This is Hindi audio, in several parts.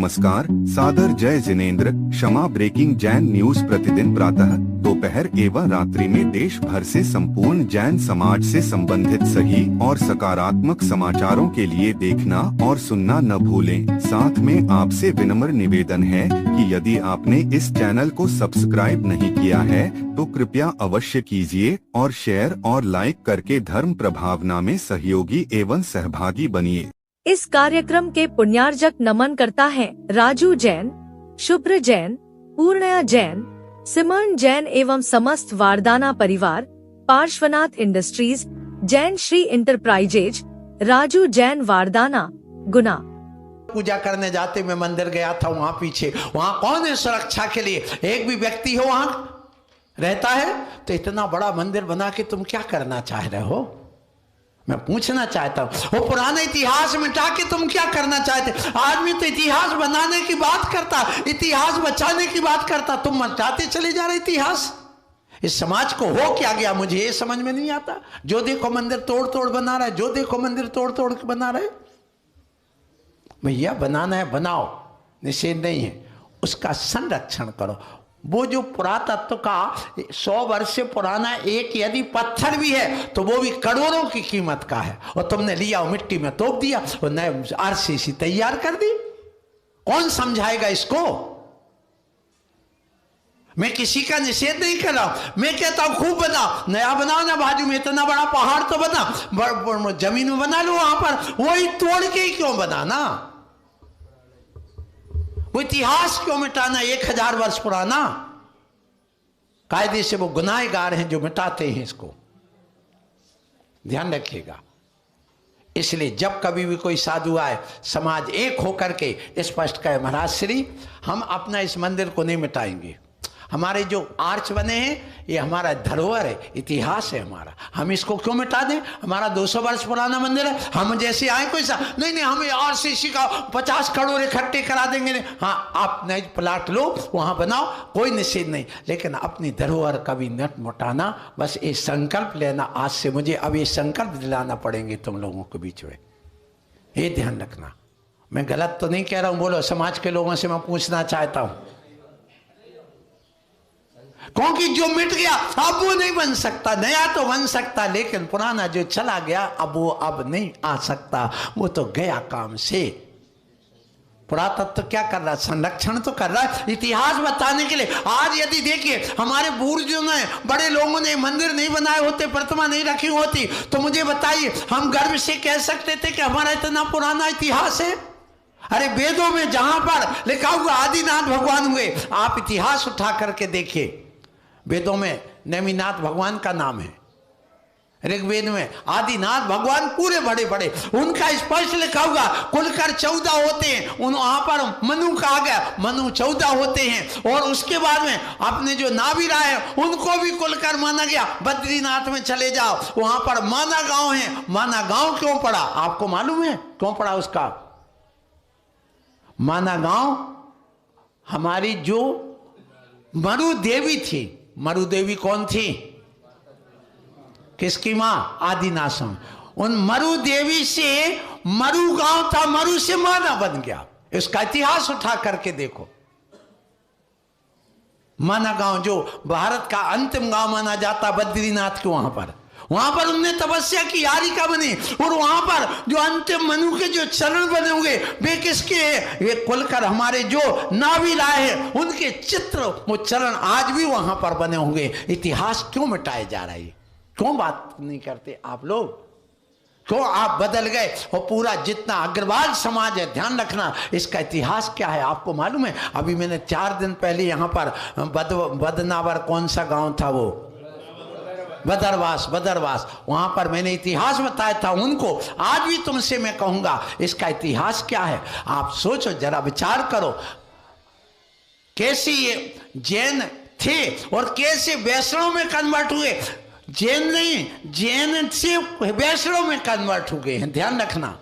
नमस्कार, सादर जय जिनेंद्र। क्षमा ब्रेकिंग जैन न्यूज प्रतिदिन प्रातः, दोपहर एवं रात्रि में देश भर से संपूर्ण जैन समाज से संबंधित सही और सकारात्मक समाचारों के लिए देखना और सुनना न भूलें। साथ में आपसे विनम्र निवेदन है कि यदि आपने इस चैनल को सब्सक्राइब नहीं किया है तो कृपया अवश्य कीजिए और शेयर और लाइक करके धर्म प्रभावना में सहयोगी एवं सहभागी बनिए। इस कार्यक्रम के पुण्यार्जक नमन करता है राजू जैन, शुभ्र जैन, पूर्णया जैन, सिमरन जैन एवं समस्त वारदाना परिवार, पार्श्वनाथ इंडस्ट्रीज, जैन श्री इंटरप्राइजेज, राजू जैन वारदाना, गुना। पूजा करने जाते मैं मंदिर गया था, वहां पीछे वहां कौन है सुरक्षा के लिए? एक भी व्यक्ति हो वहां रहता है? तो इतना बड़ा मंदिर बना के तुम क्या करना चाह रहे हो? मैं पूछना चाहता हूं, वो पुराना इतिहास मिटा के तुम क्या करना चाहते? आदमी तो इतिहास बनाने की बात करता, इतिहास बचाने की बात करता, तुम मिटाते चले जा रहे इतिहास। इस समाज को हो क्या गया मुझे ये समझ में नहीं आता। जो देखो मंदिर तोड़ तोड़ बना रहा है, जो देखो मंदिर तोड़ तोड़ के बना रहे। भैया बनाना है बनाओ, निषेध नहीं है, उसका संरक्षण करो। वो जो पुरातत्व का 100 वर्ष से पुराना एक यदि पत्थर भी है तो वो भी करोड़ों की कीमत का है, और तुमने लिया और मिट्टी में तोप दिया और नए आरसीसी तैयार कर दी। कौन समझाएगा इसको? मैं किसी का निषेध नहीं कर रहा, मैं कहता हूं खूब बनाओ, नया बनाओ ना, बाजू में इतना बड़ा पहाड़ तो बना, जमीन में बना लो, वहां पर वही तोड़ के ही क्यों बनाना? वो इतिहास क्यों मिटाना 1000 वर्ष पुराना? कायदे से वो गुनाहगार हैं जो मिटाते हैं इसको, ध्यान रखिएगा। इसलिए जब कभी भी कोई साधु आए, समाज एक होकर के स्पष्ट कहे, महाराज श्री हम अपना इस मंदिर को नहीं मिटाएंगे। हमारे जो आर्च बने हैं ये हमारा धरोहर है, इतिहास है हमारा, हम इसको क्यों मिटा दें? हमारा 200 वर्ष पुराना मंदिर है, हम जैसे आए कोई सा नहीं नहीं हमें आरसीसी का 50 करोड़ इकट्ठे करा देंगे। नहीं, हाँ आप नए प्लाट लो वहां बनाओ, कोई निषेध नहीं, लेकिन अपनी धरोहर कभी न मिटाना। बस ये संकल्प लेना आज से, मुझे अब ये संकल्प दिलाना पड़ेंगे तुम लोगों के बीच में, ये ध्यान रखना। मैं गलत तो नहीं कह रहा हूं, बोलो। समाज के लोगों से मैं पूछना चाहता हूं, क्योंकि जो मिट गया अब वो नहीं बन सकता, नया तो बन सकता, लेकिन पुराना जो चला गया अब वो अब नहीं आ सकता, वो तो गया काम से। पुरातत्व क्या कर रहा है? संरक्षण तो कर रहा है, इतिहास बताने के लिए। आज यदि देखिए हमारे पूर्वजों ने, बड़े लोगों ने मंदिर नहीं बनाए होते, प्रतिमा नहीं रखी होती, तो मुझे बताइए हम गर्व से कह सकते थे कि हमारा इतना पुराना इतिहास है? अरे वेदों में जहां पर लिखा हुआ आदिनाथ भगवान हुए, आप इतिहास उठा करके देखिए, वेदों में नेमिनाथ भगवान का नाम है, ऋग्वेद में आदिनाथ भगवान पूरे बड़े बड़े, उनका स्पष्ट लिखा हुआ कुलकर 14 होते हैं। वहां पर मनु कहा गया, मनु 14 होते हैं, और उसके बाद में अपने जो नाभिरा है उनको भी कुलकर माना गया। बद्रीनाथ में चले जाओ, वहां पर माना गांव है। माना गांव क्यों पड़ा आपको मालूम है? क्यों पड़ा उसका माना गांव? हमारी जो मरु देवी थी, मरु देवी कौन थी? किसकी मां? आदिनाशम। उन मरु देवी से मरु गांव था, मरु से माना बन गया। इसका इतिहास उठा करके देखो। माना गांव जो भारत का अंतिम गांव माना जाता, बद्रीनाथ के वहां पर उनने तपस्या की, यारिका बनी, और वहां पर जो अंतिम मनु के जो चरण बने होंगे वे किसके हैं? ये खुलकर हमारे जो नाभि राय है उनके चित्र, वो चरण आज भी वहां पर बने होंगे। इतिहास क्यों मिटाए जा रहा है? क्यों बात नहीं करते आप लोग? क्यों आप बदल गए? और पूरा जितना अग्रवाल समाज है, ध्यान रखना, इसका इतिहास क्या है आपको मालूम है? अभी मैंने 4 दिन पहले यहाँ पर बदनावर, कौन सा गांव था वो? बदरवास, बदरवास, वहां पर मैंने इतिहास बताया था उनको। आज भी तुमसे मैं कहूंगा इसका इतिहास क्या है। आप सोचो जरा, विचार करो, कैसे ये जैन थे और कैसे वैष्णव में कन्वर्ट हुए। जैन नहीं, जैन से वैष्णव में कन्वर्ट हो गए हैं, ध्यान रखना।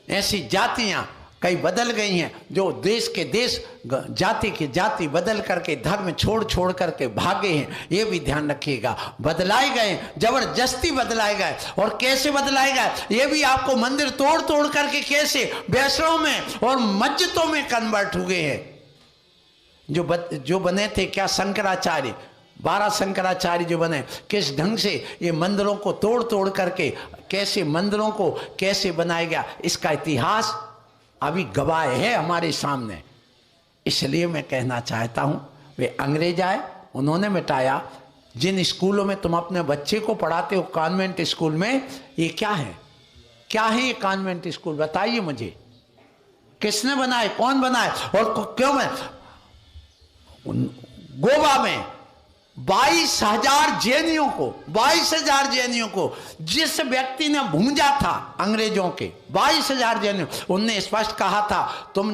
ऐसी जातियां कई बदल गई हैं, जो देश के देश जाति के जाति बदल करके धर्म छोड़ छोड़ करके भागे हैं, ये भी ध्यान रखिएगा। बदलाए गए, जबरदस्ती बदलाए गए। और कैसे बदलाए गए ये भी आपको, मंदिर तोड़ तोड़ करके कैसे वैष्णव में और मस्जिदों में कन्वर्ट हुए हैं। जो बने थे क्या शंकराचार्य, 12 शंकराचार्य जो बने, किस ढंग से ये मंदिरों को तोड़ तोड़ करके कैसे मंदिरों को कैसे बनाया गया, इसका इतिहास अभी गवाह है हमारे सामने। इसलिए मैं कहना चाहता हूं, वे अंग्रेज आए, उन्होंने मिटाया। जिन स्कूलों में तुम अपने बच्चे को पढ़ाते हो, कॉन्वेंट स्कूल में, ये क्या है, क्या है ये कॉन्वेंट स्कूल, बताइए मुझे। किसने बनाए, कौन बनाए और क्यों बनाए? गोवा में 22,000 जैनियों को, 22,000 जैनियों को जिस व्यक्ति ने भूंजा था अंग्रेजों के, 22,000 जैनियों, उनने स्पष्ट कहा था तुम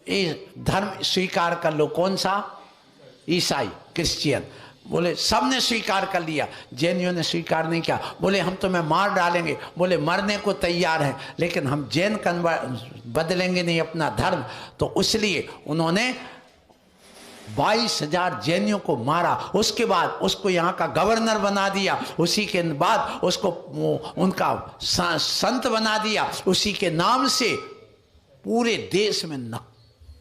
ये धर्म स्वीकार कर लो। कौन सा? ईसाई, क्रिश्चियन। बोले सबने स्वीकार कर लिया, जैनियों ने स्वीकार नहीं किया। बोले हम तुम्हें मार डालेंगे। बोले मरने को तैयार हैं, लेकिन हम जैन बदलेंगे नहीं अपना धर्म। तो इसलिए उन्होंने 22,000 जैनियों को मारा। उसके बाद उसको यहाँ का गवर्नर बना दिया, उसी के बाद उसको उनका संत बना दिया। उसी के नाम से पूरे देश में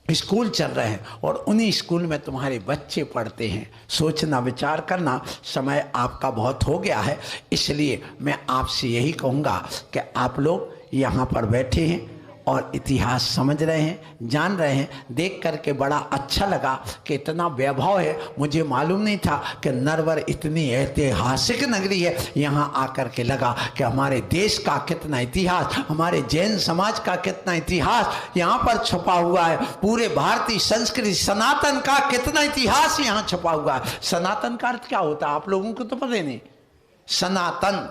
स्कूल चल रहे हैं और उन्हीं स्कूल में तुम्हारे बच्चे पढ़ते हैं। सोचना विचार करना, समय आपका बहुत हो गया है। इसलिए मैं आपसे यही कहूँगा कि आप लोग यहाँ पर बैठे हैं और इतिहास समझ रहे हैं, जान रहे हैं। देख करके बड़ा अच्छा लगा कि इतना वैभव है। मुझे मालूम नहीं था कि नरवर इतनी ऐतिहासिक नगरी है। यहाँ आकर के लगा कि हमारे देश का कितना इतिहास, हमारे जैन समाज का कितना इतिहास यहाँ पर छुपा हुआ है। पूरे भारतीय संस्कृति सनातन का कितना इतिहास यहाँ छुपा हुआ है। सनातन का अर्थ क्या होता है आप लोगों को तो पता नहीं। सनातन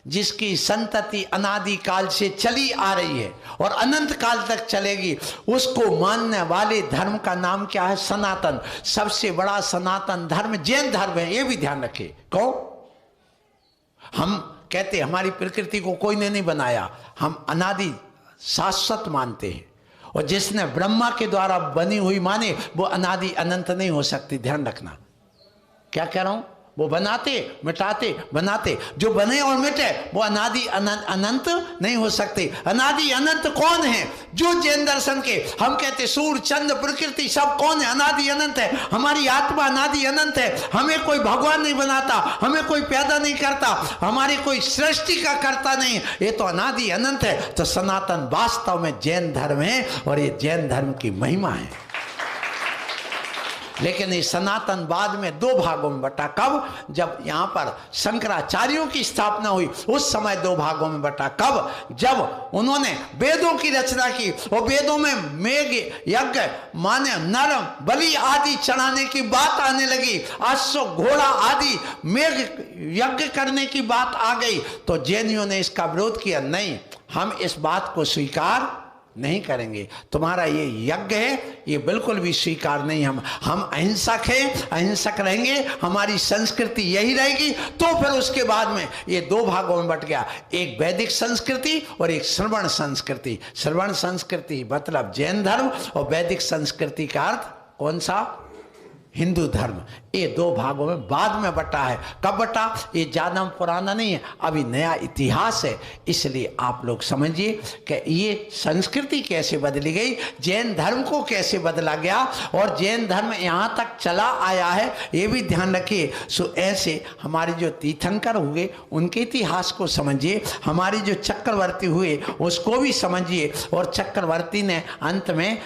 जिसकी संतति अनादि काल से चली आ रही है और अनंत काल तक चलेगी, उसको मानने वाले धर्म का नाम क्या है? सनातन। सबसे बड़ा सनातन धर्म जैन धर्म है, ये भी ध्यान रखें। कहो हम कहते हमारी प्रकृति को कोई ने नहीं बनाया, हम अनादि शाश्वत मानते हैं। और जिसने ब्रह्मा के द्वारा बनी हुई माने वो अनादि अनंत नहीं हो सकती। ध्यान रखना क्या कह रहा हूं। वो बनाते मिटाते बनाते, जो बने और मिटे वो अनादि अनंत नहीं हो सकते। अनादि अनंत कौन है? जो जैन दर्शन के हम कहते सूर्य चंद्र प्रकृति सब कौन है? अनादि अनंत है। हमारी आत्मा अनादि अनंत है। हमें कोई भगवान नहीं बनाता, हमें कोई पैदा नहीं करता, हमारी कोई सृष्टि का करता नहीं, ये तो अनादि अनंत है। तो सनातन वास्तव में जैन धर्म है और ये जैन धर्म की महिमा है। लेकिन इस सनातनवाद में 2 भागों में बटा। कब? जब यहाँ पर शंकराचार्यों की स्थापना हुई उस समय 2 भागों में बटा। कब? जब उन्होंने वेदों की रचना की और वेदों में मेघ यज्ञ माने नर बलि आदि चढ़ाने की बात आने लगी, अश्व घोड़ा आदि मेघ यज्ञ करने की बात आ गई, तो जैनियों ने इसका विरोध किया। नहीं, हम इस बात को स्वीकार नहीं करेंगे। तुम्हारा ये यज्ञ है ये बिल्कुल भी स्वीकार नहीं। हम अहिंसक हैं, अहिंसक रहेंगे, हमारी संस्कृति यही रहेगी। तो फिर उसके बाद में ये 2 भागों में बट गया, एक वैदिक संस्कृति और एक श्रवण संस्कृति। श्रवण संस्कृति मतलब जैन धर्म और वैदिक संस्कृति का अर्थ कौन सा? हिंदू धर्म। ये 2 भागों में बाद में बटा है। कब बटा? ये ज़्यादा पुराना नहीं है, अभी नया इतिहास है। इसलिए आप लोग समझिए कि ये संस्कृति कैसे बदली गई, जैन धर्म को कैसे बदला गया और जैन धर्म यहाँ तक चला आया है, ये भी ध्यान रखिए। सो ऐसे हमारे जो तीर्थंकर हुए उनके इतिहास को समझिए, हमारे जो चक्रवर्ती हुए उसको भी समझिए। और चक्रवर्ती ने अंत में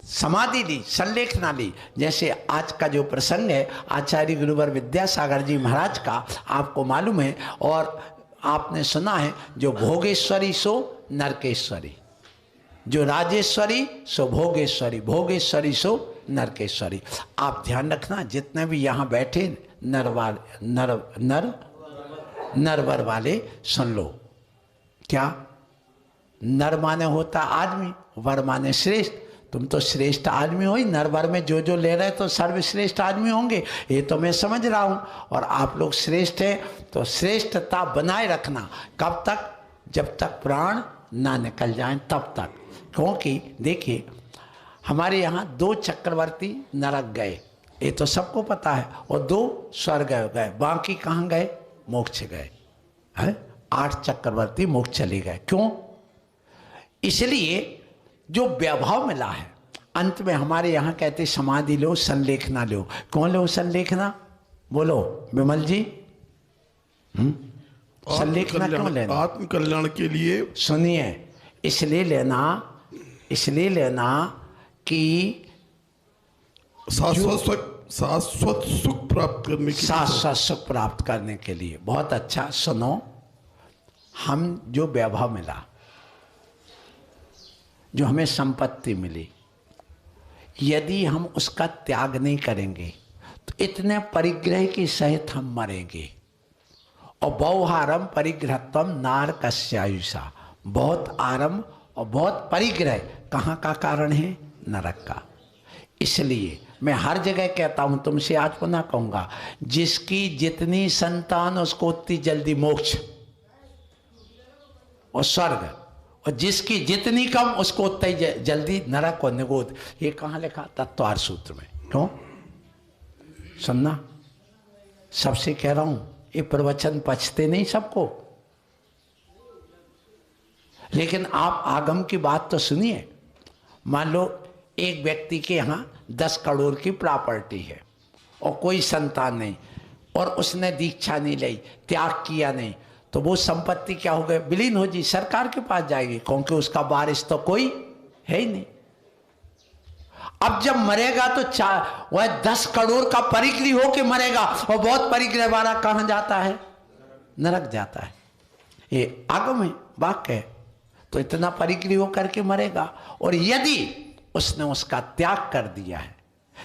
समाधि ली, संलेखना ली। जैसे आज का जो प्रसंग है आचार्य गुरुवर विद्यासागर जी महाराज का, आपको मालूम है और आपने सुना है, जो भोगेश्वरी सो नरकेश्वरी, जो राजेश्वरी सो भोगेश्वरी, भोगेश्वरी सो नरकेश्वरी। आप ध्यान रखना, जितने भी यहाँ बैठे नरवर वाले सुन लो। क्या? नर माने होता आदमी, वर माने श्रेष्ठ। तुम तो श्रेष्ठ आदमी हो ही, नरवर में जो ले रहे तो सर्वश्रेष्ठ आदमी होंगे, ये तो मैं समझ रहा हूँ। और आप लोग श्रेष्ठ हैं तो श्रेष्ठता बनाए रखना। कब तक? जब तक प्राण ना निकल जाएं तब तक। क्योंकि देखिए हमारे यहाँ 2 चक्रवर्ती नरक गए, ये तो सबको पता है, और 2 स्वर्ग गए, बाकी कहाँ गए? मोक्ष गए है। 8 चक्रवर्ती मोक्ष चले गए। क्यों? इसलिए जो वैभव मिला है, अंत में हमारे यहाँ कहते समाधि लो संलेखना लो। कौन लो संलेखना? बोलो विमल जी। संलेखना क्यों लेना? आत्म कल्याण के लिए। सुनिए, इसलिए लेना कि शाश्वत सुख प्राप्त करने के लिए। शाश्वत सुख प्राप्त करने के लिए। बहुत अच्छा सुनो, हम जो वैभव मिला, जो हमें संपत्ति मिली, यदि हम उसका त्याग नहीं करेंगे तो इतने परिग्रह के सहित हम मरेंगे। और बहुहारम परिग्रहत्वम नारकस्यायुषा, बहुत आरंभ और बहुत परिग्रह कहाँ का कारण है? नरक का। इसलिए मैं हर जगह कहता हूं, तुमसे आज पुनः कहूंगा, जिसकी जितनी संतान उसको उतनी जल्दी मोक्ष और स्वर्ग, और जिसकी जितनी कम उसको उतना ही जल्दी नरक और निगोद। ये कहाँ लिखा? तत्वार सूत्र में। क्यों? सुनना, सबसे कह रहा हूं, ये प्रवचन पचते नहीं सबको, लेकिन आप आगम की बात तो सुनिए। मान लो एक व्यक्ति के यहाँ 10 करोड़ की प्रॉपर्टी है और कोई संतान नहीं, और उसने दीक्षा नहीं ली, त्याग किया नहीं, तो वो संपत्ति क्या हो गई? विलीन हो जी, सरकार के पास जाएगी, क्योंकि उसका वारिस तो कोई है ही नहीं। अब जब मरेगा तो वह 10 करोड़ का परिग्रह होके मरेगा, और बहुत परिग्रह वाला कहां जाता है? नरक जाता है। ये आगम है, वाक्य है। तो इतना परिग्रह होकर के मरेगा। और यदि उसने उसका त्याग कर दिया है,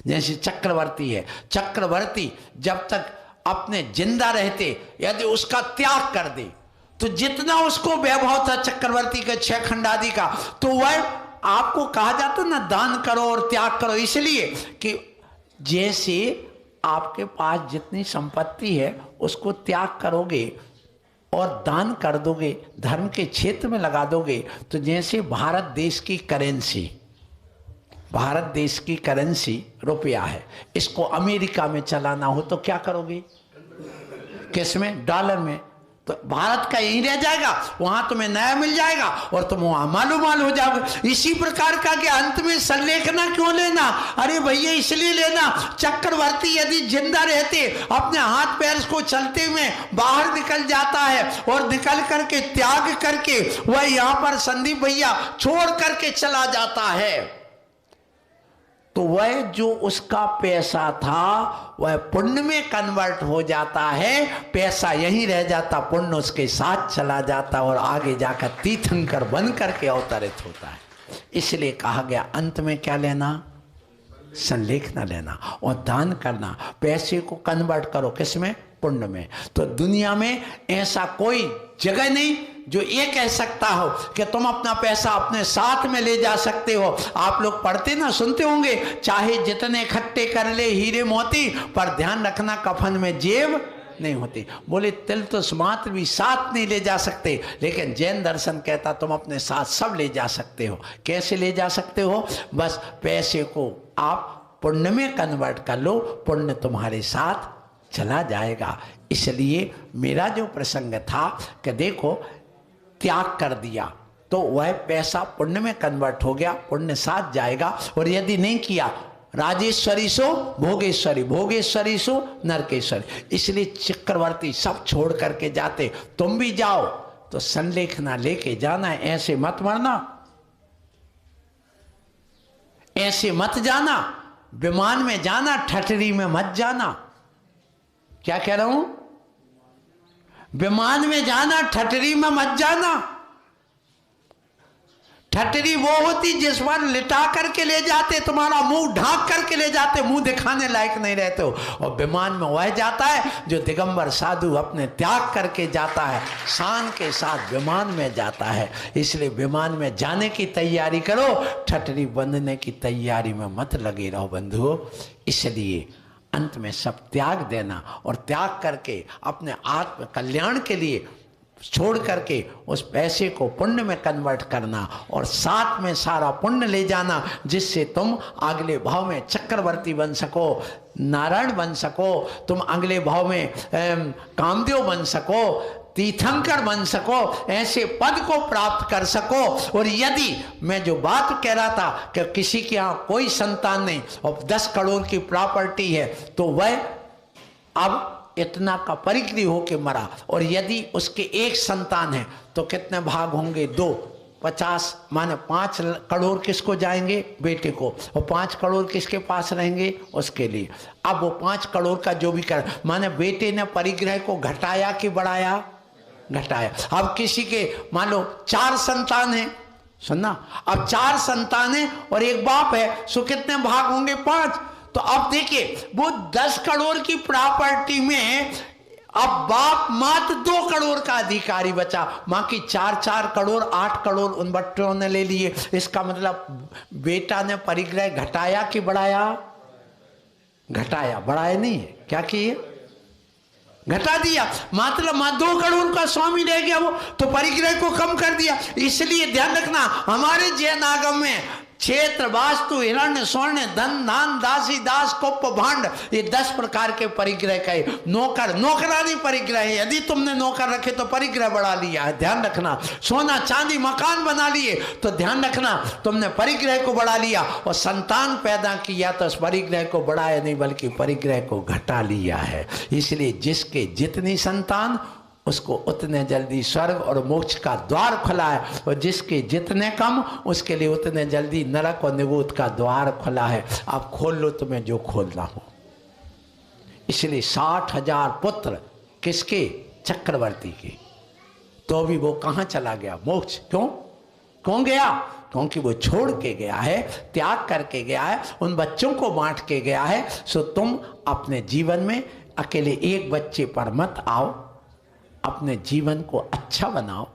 जैसे चक्रवर्ती है, चक्रवर्ती जब तक अपने जिंदा रहते यदि उसका त्याग कर दे, तो जितना उसको वैभव था चक्रवर्ती के 6 खंड आदि का, तो वह आपको कहा जाता ना दान करो और त्याग करो, इसलिए कि जैसे आपके पास जितनी संपत्ति है उसको त्याग करोगे और दान कर दोगे, धर्म के क्षेत्र में लगा दोगे, तो जैसे भारत देश की करेंसी रुपया है, इसको अमेरिका में चलाना हो तो क्या करोगे? किस में? डॉलर में। तो भारत का यही रह जाएगा, वहां तुम्हें नया मिल जाएगा और तुम वहां मालूम हो जाओगे। इसी प्रकार का कि अंत में संलेखना क्यों लेना? अरे भैया इसलिए लेना, चक्रवर्ती यदि जिंदा रहते अपने हाथ पैर को चलते में बाहर निकल जाता है और निकल करके त्याग करके वह यहां पर संदीप भैया छोड़ करके चला जाता है, तो वह जो उसका पैसा था वह पुण्य में कन्वर्ट हो जाता है। पैसा यहीं रह जाता, पुण्य उसके साथ चला जाता और आगे जाकर तीर्थंकर बन करके अवतरित होता है। इसलिए कहा गया अंत में क्या लेना? संलेखना लेना और दान करना। पैसे को कन्वर्ट करो किसमें? पुण्य में। तो दुनिया में ऐसा कोई जगह नहीं जो ये कह सकता हो कि तुम अपना पैसा अपने साथ में ले जा सकते हो। आप लोग पढ़ते ना, सुनते होंगे, चाहे जितने इकट्ठे कर ले हीरे मोती, पर ध्यान रखना कफन में जेब नहीं होती। बोले तिल तो मात्र भी साथ नहीं ले जा सकते, लेकिन जैन दर्शन कहता तुम अपने साथ सब ले जा सकते हो। कैसे ले जा सकते हो? बस पैसे को आप पुण्य में कन्वर्ट कर लो, पुण्य तुम्हारे साथ चला जाएगा। इसलिए मेरा जो प्रसंग था कि देखो त्याग कर दिया तो वह पैसा पुण्य में कन्वर्ट हो गया, पुण्य साथ जाएगा। और यदि नहीं किया, राजेश्वरी सो भोगेश्वरी, भोगेश्वरी सो नरकेश्वरी। इसलिए चक्रवर्ती सब छोड़ करके जाते। तुम भी जाओ तो संलेखना लेके जाना है, ऐसे मत मरना, ऐसे मत जाना। विमान में जाना, ठठरी में मत जाना। क्या कह रहा हूं? विमान में जाना, ठठरी में मत जाना। ठठरी वो होती जिस पर लिटा करके ले जाते, तुम्हारा मुंह ढांक करके ले जाते, मुंह दिखाने लायक नहीं रहते हो। और विमान में वह जाता है जो दिगंबर साधु अपने त्याग करके जाता है, शान के साथ विमान में जाता है। इसलिए विमान में जाने की तैयारी करो, ठठरी बंधने की तैयारी में मत लगे रहो बंधुओं। इसलिए अंत में सब त्याग देना और त्याग करके अपने आत्म कल्याण के लिए छोड़ करके उस पैसे को पुण्य में कन्वर्ट करना और साथ में सारा पुण्य ले जाना, जिससे तुम अगले भाव में चक्रवर्ती बन सको, नारायण बन सको, तुम अगले भाव में कामदेव बन सको, तीर्थंकर बन सको, ऐसे पद को प्राप्त कर सको। और यदि मैं जो बात कह रहा था कि किसी के यहाँ कोई संतान नहीं और 10 करोड़ की प्रॉपर्टी है, तो वह अब इतना का परिग्रह होके मरा, और यदि उसके एक संतान है तो कितने भाग होंगे? 2, 50 माने 5 करोड़ किसको जाएंगे? बेटे को, और 5 करोड़ किसके पास रहेंगे? उसके लिए। अब वो 5 करोड़ का जो भी कर, माने बेटे ने परिग्रह को घटाया कि बढ़ाया? घटाया। अब किसी के मान लो 4 संतान है, सुनना, अब 4 संतान है और एक बाप है, सो कितने भाग होंगे? 5। तो अब देखिए वो 10 करोड़ की प्रॉपर्टी में अब बाप मात्र 2 करोड़ का अधिकारी बचा, बाकी 4-4 करोड़ 8 करोड़ उन बच्चों ने ले लिए। इसका मतलब बेटा ने परिग्रह घटाया कि बढ़ाया? घटाया, बढ़ाया नहीं है। क्या किए? घटा दिया। मतलब 2 करोड़ का स्वामी रह गया वो, तो परिग्रह को कम कर दिया। इसलिए ध्यान रखना, हमारे जैन आगम में क्षेत्र, वास्तु, हिरण्य, स्वर्ण, धन, दान, दासी, दास, कुप, भांड, ये 10 प्रकार के परिग्रह का है। नौकर, नौकरानी परिग्रह है। यदि तुमने नौकर रखे तो परिग्रह बढ़ा लिया है, ध्यान रखना। सोना चांदी मकान बना लिए तो ध्यान रखना तुमने परिग्रह को बढ़ा लिया। और संतान पैदा किया तो उस परिग्रह को बढ़ाया नहीं बल्कि परिग्रह को घटा लिया है। इसलिए जिसके जितनी संतान उसको उतने जल्दी स्वर्ग और मोक्ष का द्वार खुला है, और जिसके जितने कम उसके लिए उतने जल्दी नरक और निगोद का द्वार खुला है। आप खोल लो तुम्हें जो खोलना हो। इसलिए 60,000 पुत्र किसके? चक्रवर्ती के। तो भी वो कहाँ चला गया? मोक्ष। क्यों गया? क्योंकि वो छोड़ के गया है, त्याग करके गया है, उन बच्चों को बांट के गया है। सो तुम अपने जीवन में अकेले एक बच्चे पर मत आओ, अपने जीवन को अच्छा बनाओ।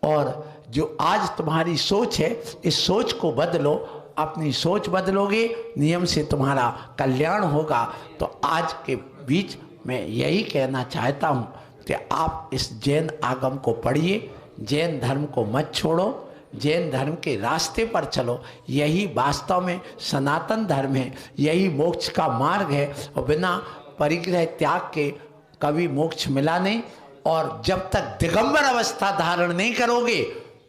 और जो आज तुम्हारी सोच है, इस सोच को बदलो। अपनी सोच बदलोगे, नियम से तुम्हारा कल्याण होगा। तो आज के बीच मैं यही कहना चाहता हूँ कि आप इस जैन आगम को पढ़िए, जैन धर्म को मत छोड़ो, जैन धर्म के रास्ते पर चलो। यही वास्तव में सनातन धर्म है, यही मोक्ष का मार्ग है। और बिना परिग्रह त्याग के कभी मोक्ष मिला नहीं। और जब तक दिगंबर अवस्था धारण नहीं करोगे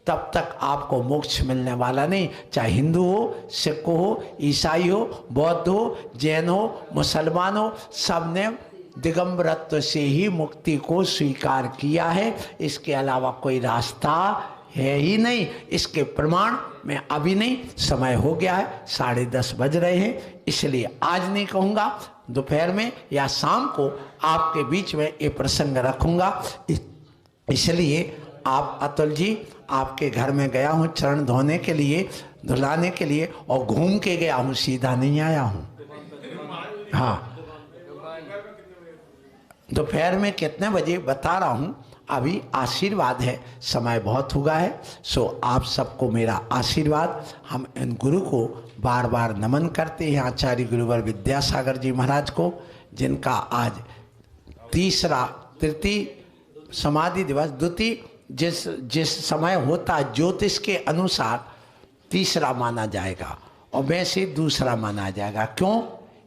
तब तक आपको मोक्ष मिलने वाला नहीं। चाहे हिंदू हो, सिख हो, ईसाई हो, बौद्ध हो, जैन हो, मुसलमान हो, सबने दिगंबरत्व से ही मुक्ति को स्वीकार किया है। इसके अलावा कोई रास्ता है ही नहीं। इसके प्रमाण में अभी नहीं, समय हो गया है, 10:30 बज रहे हैं। इसलिए आज नहीं कहूँगा, दोपहर में या शाम को आपके बीच में ये प्रसंग रखूँगा। इसलिए आप अतुल जी, आपके घर में गया हूँ चरण धोने के लिए, धुलाने के लिए, और घूम के गया हूँ, सीधा नहीं आया हूँ। हाँ, दोपहर में कितने बजे बता रहा हूँ। अभी आशीर्वाद है, समय बहुत हुआ है। सो आप सबको मेरा आशीर्वाद। हम इन गुरु को बार बार नमन करते हैं, आचार्य गुरुवर विद्यासागर जी महाराज को, जिनका आज तृतीय समाधि दिवस, द्वितीय जिस समय होता ज्योतिष के अनुसार तीसरा माना जाएगा और वैसे दूसरा माना जाएगा। क्यों?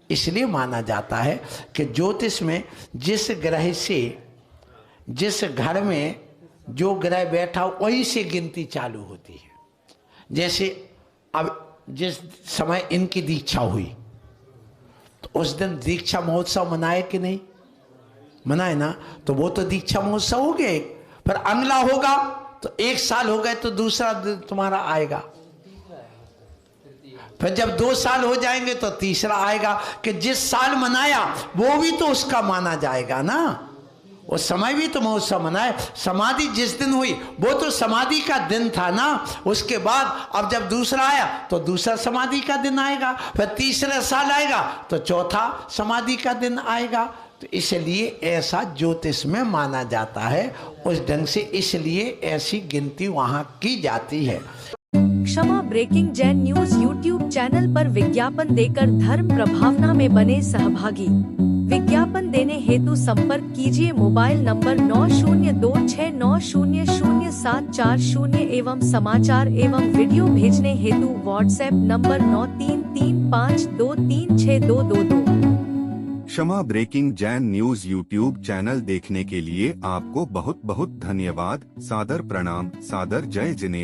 इसलिए माना जाता है कि ज्योतिष में जिस ग्रह से, जिस घर में जो ग्रह बैठा वहीं से गिनती चालू होती है। जैसे अब जिस समय इनकी दीक्षा हुई तो उस दिन दीक्षा महोत्सव मनाए कि नहीं? मनाए ना। तो वो तो दीक्षा महोत्सव हो गया, पर अगला होगा तो 1 साल हो गए तो दूसरा तुम्हारा आएगा। फिर जब 2 साल हो जाएंगे तो तीसरा आएगा। कि जिस साल मनाया वो भी तो उसका माना जाएगा ना। उस समय भी तो महोत्सव मनाए। समाधि जिस दिन हुई वो तो समाधि का दिन था ना। उसके बाद अब जब दूसरा आया तो दूसरा समाधि का दिन आएगा, फिर तीसरा साल आएगा तो चौथा समाधि का दिन आएगा। तो इसलिए ऐसा ज्योतिष में माना जाता है उस ढंग से, इसलिए ऐसी गिनती वहाँ की जाती है। Kshama breaking Jain news YouTube channel पर विज्ञापन देकर धर्म प्रभावना में बने सहभागी। विज्ञापन देने हेतु संपर्क कीजिए मोबाइल नंबर 9026900740 एवं समाचार एवं वीडियो भेजने हेतु WhatsApp number 9335236222। Kshama breaking Jain news YouTube channel देखने के लिए आपको बहुत बहुत धन्यवाद। सादर प्रणाम, सादर जय जिनेंद्र।